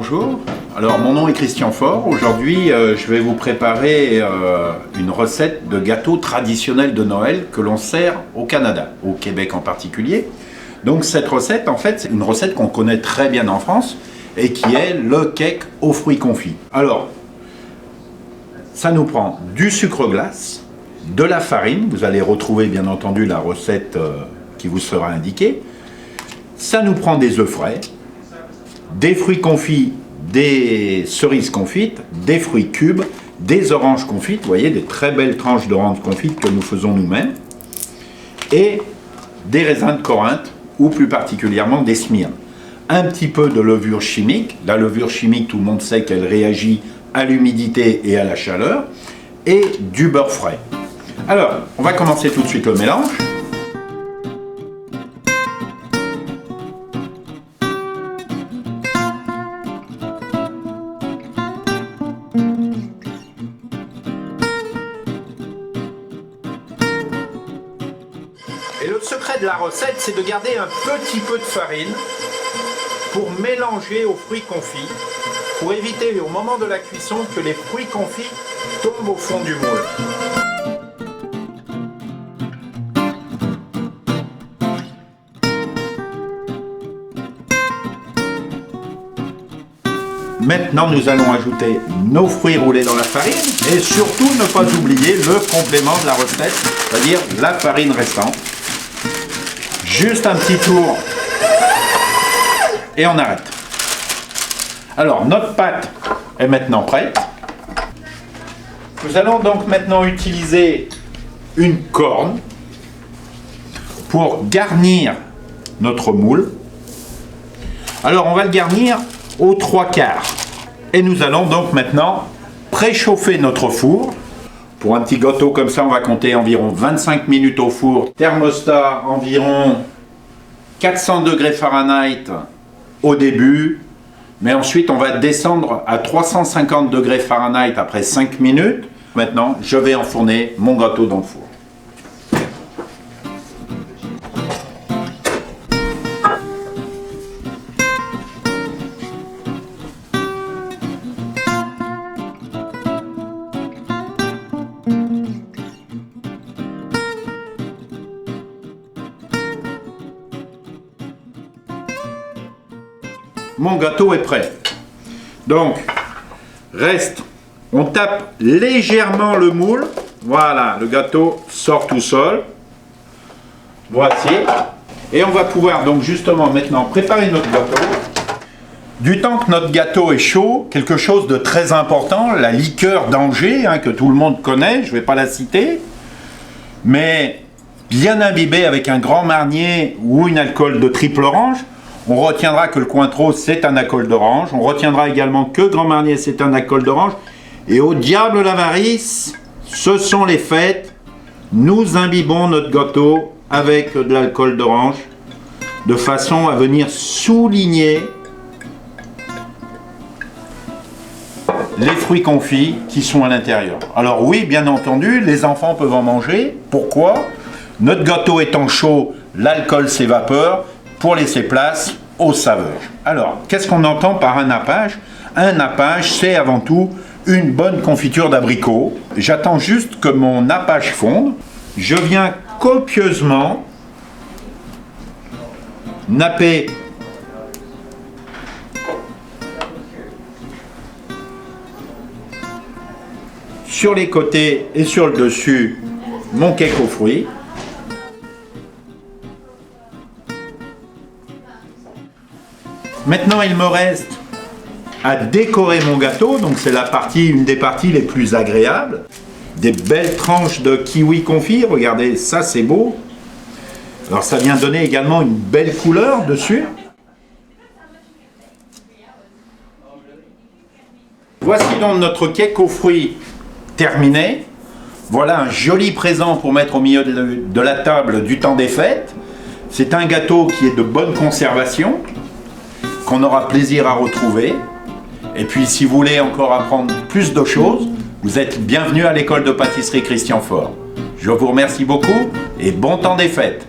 bonjour. Alors mon nom est Christian Faure. Aujourd'hui je vais vous préparer une recette de gâteau traditionnel de Noël que l'on sert au Canada, au Québec en particulier. Donc cette recette en fait c'est une recette qu'on connaît très bien en France et qui est le cake aux fruits confits. Alors ça nous prend du sucre glace, de la farine, vous allez retrouver bien entendu la recette qui vous sera indiquée. Ça nous prend des œufs frais, des fruits confits, des cerises confites, des fruits cubes, des oranges confites, vous voyez, des très belles tranches d'oranges confites que nous faisons nous-mêmes, et des raisins de Corinthe, ou plus particulièrement des Smyrne. Un petit peu de levure chimique. La levure chimique, tout le monde sait qu'elle réagit à l'humidité et à la chaleur, et du beurre frais. Alors, on va commencer tout de suite le mélange. Et le secret de la recette, c'est de garder un petit peu de farine pour mélanger aux fruits confits, pour éviter au moment de la cuisson que les fruits confits tombent au fond du moule. Maintenant, nous allons ajouter nos fruits roulés dans la farine et surtout ne pas oublier le complément de la recette, c'est-à-dire la farine restante. Juste un petit tour et on arrête. Alors, notre pâte est maintenant prête. Nous allons donc maintenant utiliser une corne pour garnir notre moule. Alors, on va le garnir aux 3/4. Et nous allons donc maintenant préchauffer notre four. Pour un petit gâteau comme ça, on va compter environ 25 minutes au four. Thermostat environ 400 degrés Fahrenheit au début. Mais ensuite, on va descendre à 350 degrés Fahrenheit après 5 minutes. Maintenant, je vais enfourner mon gâteau dans le four. Mon gâteau est prêt. Donc, reste, on tape légèrement le moule. Voilà, le gâteau sort tout seul. Voici. Et on va pouvoir donc justement maintenant préparer notre gâteau. Du temps que notre gâteau est chaud, quelque chose de très important, la liqueur d'Angers, que tout le monde connaît, je ne vais pas la citer, mais bien imbibée avec un grand marnier ou une alcool de triple orange. On retiendra que le Cointreau, c'est un alcool d'orange. On retiendra également que Grand Marnier, c'est un alcool d'orange. Et au diable l'avarice, ce sont les fêtes. Nous imbibons notre gâteau avec de l'alcool d'orange, de façon à venir souligner les fruits confits qui sont à l'intérieur. Alors oui, bien entendu, les enfants peuvent en manger. Pourquoi? Notre gâteau étant chaud, l'alcool s'évapore, pour laisser place aux saveurs. Alors, qu'est-ce qu'on entend par un nappage? Un nappage, c'est avant tout une bonne confiture d'abricot. J'attends juste que mon nappage fonde. Je viens copieusement napper sur les côtés et sur le dessus mon cake aux fruits. Maintenant, il me reste à décorer mon gâteau, donc c'est une des parties les plus agréables. Des belles tranches de kiwi confit, regardez, ça c'est beau. Alors ça vient donner également une belle couleur dessus. Voici donc notre cake aux fruits terminé. Voilà un joli présent pour mettre au milieu de la table du temps des fêtes. C'est un gâteau qui est de bonne conservation, qu'on aura plaisir à retrouver. Et puis si vous voulez encore apprendre plus de choses, vous êtes bienvenus à l'école de pâtisserie Christian Faure. Je vous remercie beaucoup et bon temps des fêtes.